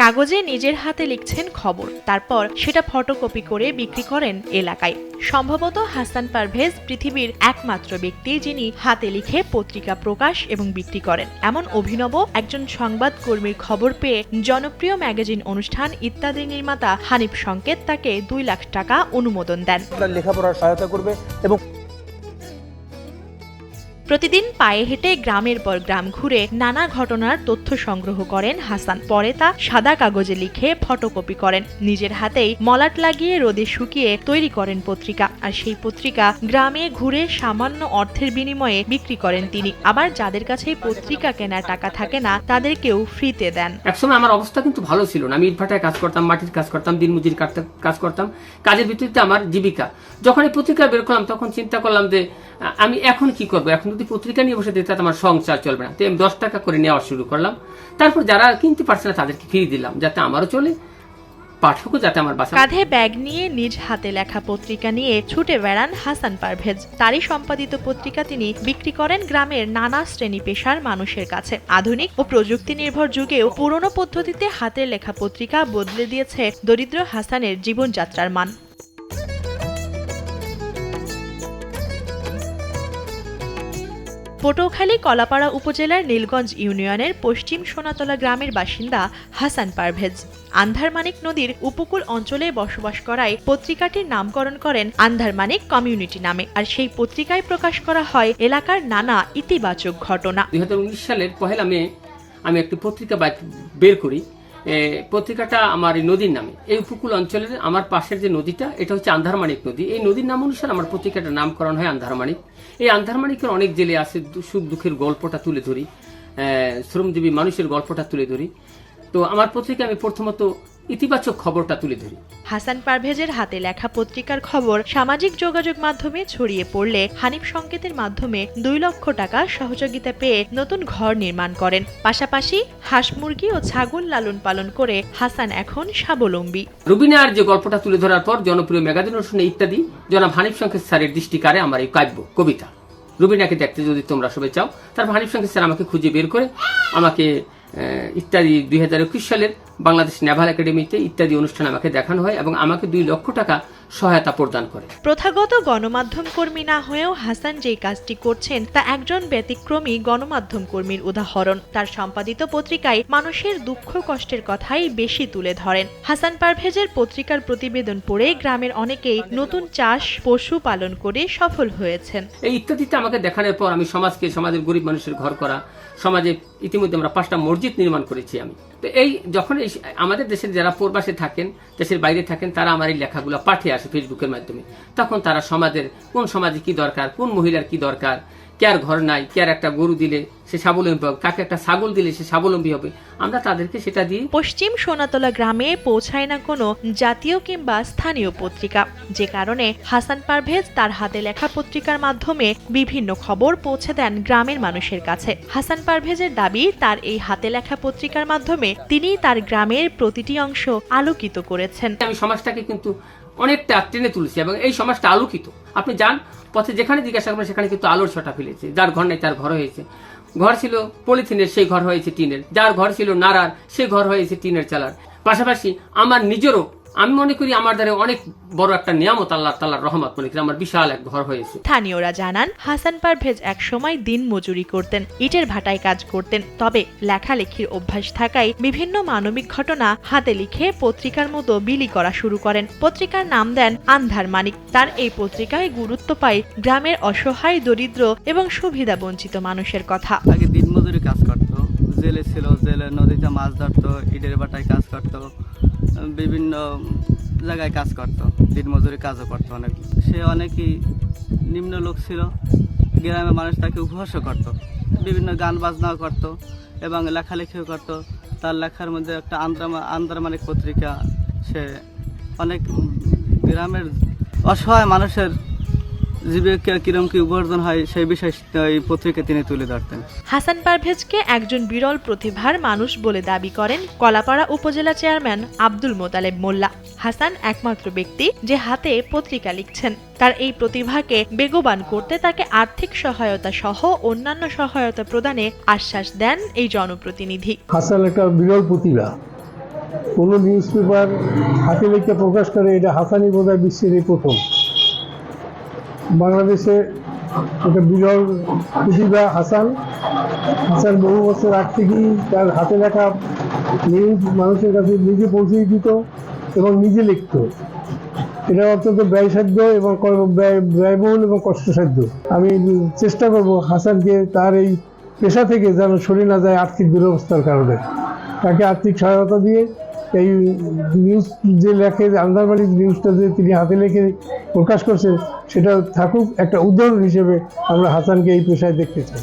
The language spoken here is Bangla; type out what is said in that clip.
কাগজে নিজের হাতে লিখছেন খবর, তারপর সেটা ফটোকপি করে বিক্রি করেন এলাকায়। সম্ভবত হাসান পারভেজ পৃথিবীর একমাত্র ব্যক্তি যিনি হাতে লিখে পত্রিকা প্রকাশ এবং বিক্রি করেন। এমন অভিনব একজন সংবাদকর্মীর খবর পেয়ে জনপ্রিয় ম্যাগাজিন অনুষ্ঠান ইত্যাদির নির্মাতা হানিফ সংকেত তাকে 2 লাখ টাকা অনুমোদন দেন। লেখাপড়ার সহায়তা করবে এবং প্রতিদিন পায়ে হেঁটে গ্রামের পর গ্রাম ঘুরে নানা ঘটনার তথ্য সংগ্রহ করেন হাসান। পরে তা সাদা কাগজে লিখে ফটোকপি করেন, নিজের হাতেই মলাট লাগিয়ে রোদে শুকিয়ে তৈরি করেন পত্রিকা। আর সেই পত্রিকা গ্রামে ঘুরে সামান্য অর্থের বিনিময়ে বিক্রি করেন তিনি। আবার যাদের কাছে পত্রিকা কেনার টাকা থাকে না তাদেরকেও ফ্রিতে দেন। একসময় আমার অবস্থা কিন্তু ভালো ছিল না। আমি ইটভাটায় কাজ করতাম, মাটির কাজ করতাম, দিনমজুরি কাজ করতাম। কাজের ভিত্তিতে আমার জীবিকা। যখন এই পত্রিকা বের করলাম তখন চিন্তা করলাম যে আমি এখন কি করবো, এখন যদি পত্রিকা নিয়ে বসে দিই তাতে আমার সংসার চলবে না। তো আমি 10 টাকা করে নেওয়া শুরু করলাম। তারপর যারা কিনতে পারছে না তাদেরকে ফিরিয়ে দিলাম, যাতে আমারও চলে, পাঠকও যাতে আমার বাসা। কাঁধে ব্যাগ নিয়ে নিজ হাতে লেখা পত্রিকা নিয়ে ছুটে বেড়ান হাসান পারভেজ। তারই সম্পাদিত পত্রিকা তিনি বিক্রি করেন গ্রামের নানা শ্রেণী পেশার মানুষের কাছে। আধুনিক ও প্রযুক্তি নির্ভর যুগেও পুরনো পদ্ধতিতে হাতের লেখা পত্রিকা বদলে দিয়েছে দরিদ্র হাসানের জীবনযাত্রার মান। পটুয়াখালী কলাপাড়া উপজেলার নীলগঞ্জ ইউনিয়নের পশ্চিম সোনাতলা গ্রামের বাসিন্দা হাসান পারভেজ আন্ধারমানিক নদীর উপকূল অঞ্চলে বসবাস করায় পত্রিকাটির নামকরণ করেন আন্ধারমানিক কমিউনিটি নামে। আর সেই পত্রিকায় প্রকাশ করা হয় এলাকার নানা ইতিবাচক ঘটনা। 2019 সালের 1 মে আমি একটি পত্রিকা বের করি। পত্রিকাটা আমার এই নদীর নামে। এই উপকূল অঞ্চলের আমার পাশের যে নদীটা, এটা হচ্ছে আন্ধারমানিক নদী। এই নদীর নাম অনুসারে আমার পত্রিকাটার নামকরণ হয় আন্ধারমানিক। এই আন্ধারমানিকের অনেক জেলে আছে, সুখ দুঃখের গল্পটা তুলে ধরি, শ্রমজীবী মানুষের গল্পটা তুলে ধরি। তো আমার পত্রিকা আমি প্রথমত ইতিবাচক খবরটা তুলে ধরি। হাসান পারভেজের হাতে লেখা পত্রিকার খবর সামাজিক যোগাযোগ মাধ্যমে ছড়িয়ে পড়লে হানিফ সংকেতের মাধ্যমে 2 লক্ষ টাকা সহযোগিতা পেয়ে নতুন ঘর নির্মাণ করেন। পাশাপাশি হাঁস মুরগি ও ছাগল লালন পালন করে হাসান এখন স্বাবলম্বী। রুবিনার যে গল্পটা তুলে ধরার পর জনপ্রিয় ম্যাগাজিন অনুষ্ঠানে ইত্যাদি জনাব হানিফ সংকেত স্যারের দৃষ্টি কাড়ে আমার এই কাব্য কবিতা। রুবিনাকে দেখতে যদি তোমরা সবাই চাও, তারপর হানিফ সংকেত স্যার আমাকে খুঁজে বের করে আমাকে ইত্যাদি 2021 সালের বাংলাদেশ নেভাল একাডেমিতে ইত্যাদি অনুষ্ঠান আমাকে দেখানো হয় এবং আমাকে 2 লক্ষ টাকা সহায়তা প্রদান করে। প্রথাগত গণমাধ্যম কর্মী না হয়েও হাসান যেই কাজটি করছেন তা একজন ব্যতিক্রমী গণমাধ্যম কর্মীর উদাহরণ। তার সম্পাদিত পত্রিকায় মানুষের দুঃখ কষ্টের কথাই বেশি তুলে ধরেন। হাসান পারভেজের পত্রিকার প্রতিবেদন পড়ে গ্রামের অনেকেই নতুন চাষ পশু পালন করে সফল হয়েছেন। এই ইত্যাদিতে আমাকে দেখানোর পর আমি সমাজের গরিব মানুষের ঘর করা, সমাজে ইতিমধ্যে আমরা 5টা মসজিদ নির্মাণ করেছি আমি। তো এই যখন আমাদের দেশের যারা প্রবাসে থাকেন, দেশের বাইরে থাকেন, তারা আমার এই লেখাগুলো পাঠিয়ে আসে ফেসবুকের মাধ্যমে। তখন তারা কোন সমাজে কি দরকার, কোন মহিলার কি দরকার, কার ঘর নাই, কার একটা গরু দিলে সে স্বাবলম্বী হবে, কাকে একটা ছাগল দিলে সে স্বাবলম্বী হবে, আমরা তাদেরকে সেটা দিই। পশ্চিম সোনাতলা গ্রামে পৌঁছায় না কোনো জাতীয় কিংবা স্থানীয় পত্রিকা, যে কারণে হাসান পারভেজ তার হাতে লেখা পত্রিকার মাধ্যমে বিভিন্ন খবর পৌঁছে দেন গ্রামের মানুষের কাছে। হাসান পারভেজের দাবি, তার এই হাতে লেখা পত্রিকার মাধ্যমে তিনি তার গ্রামের প্রতিটি অংশ আলোকিত করেছেন। আমি সমাজটাকে কিন্তু অনেকটা টেনে তুলছি এবং এই সমাজটা আলোকিত। আপনি যান পথে, যেখানে জিজ্ঞাসা করবেন সেখানে কিন্তু আলোর ছটা ফেলেছে। যার ঘর নেই তার ঘর হয়েছে। ঘর ছিল পলিথিনের, সেই ঘর হয়েছে টিনের। যার ঘর ছিল নারার, সেই ঘর হয়েছে টিনের চালার। পাশাপাশি আমার নিজেরও, আমি মনে করি আমার দ্বারা অনেক বড় একটা নিয়ামত, আল্লাহ তাআলার রহমত, মনে করি আমার বিশাল এক ঘর হয়েছে। স্থানীয়রা জানান, হাসান পারভেজ একসময় দিন মজুরি করতেন, ইটের ভাটায় কাজ করতেন। তবে লেখালেখির অভ্যাস থাকায় বিভিন্ন মানবিক ঘটনা হাতে লিখে পত্রিকার মতো বিলি করা শুরু করেন। পত্রিকার নাম দেন আন্ধারমানিক। তার এই পত্রিকায় গুরুত্ব পায় গ্রামের অসহায়, দরিদ্র এবং সুবিধা বঞ্চিত মানুষের কথা। আগে দিন মজুরি কাজ করতো, জেলে ছিল, জেলে নদীতে মাছ ধরতো, ইটের ভাটায় কাজ করতো, বিভিন্ন জায়গায় কাজ করতো, দিনমজুরি কাজও করতো অনেক। সে অনেকই নিম্ন লোক ছিল, গ্রামের মানুষ তাকে উপহাসও করতো, বিভিন্ন গান বাজনাও করতো এবং লেখালেখিও করতো। তার লেখার মধ্যে একটা আন্ধারমানিক পত্রিকা, সে অনেক গ্রামের অসহায় মানুষের জীবিকা কিরম কি উপার্জন হয় সেই বিষয়ে এই পত্রিকা তিনি তুলে ধরতেন। হাসান পারভেজকে একজন বিরল প্রতিভার মানুষ বলে দাবি করেন কলাপাড়া উপজেলা চেয়ারম্যান আব্দুল মোতালেব মোল্লা। হাসান একমাত্র ব্যক্তি যে হাতে পত্রিকা লিখছেন। তার এই প্রতিভাকে বেগবান করতে তাকে আর্থিক সহায়তা সহ অন্যান্য সহায়তা প্রদানে আশ্বাস দেন এই জনপ্রতিনিধি। হাসান একটা বিরল প্রতিভা, কোনো নিউজ পেপার হাতে লিখে প্রকাশ করে, এটা হাসানই বোধহয় বিশ্বের এই প্রথম। বাংলাদেশে একটা বিরল প্রতিভা হাসান বহু বছর আগ থেকেই তার হাতে লেখা নিউজ মানুষের কাছে নিজে পৌঁছে দিত এবং নিজে লিখত। এটা অত্যন্ত ব্যয়সাধ্য এবং ব্যয়বহুল এবং কষ্টসাধ্য। আমি চেষ্টা করব হাসানকে তার এই পেশা থেকে যেন সরে না যায় আর্থিক দুরবস্থার কারণে, তাকে আর্থিক সহায়তা দিয়ে এই নিউজ যে লেখে, আন্দারবাড়ির নিউজটা যে তিনি হাতে লিখে প্রকাশ করছেন, সেটা থাকুক একটা উদাহরণ হিসেবে আমরা হাসানকে এই পেশায় দেখতে চাই।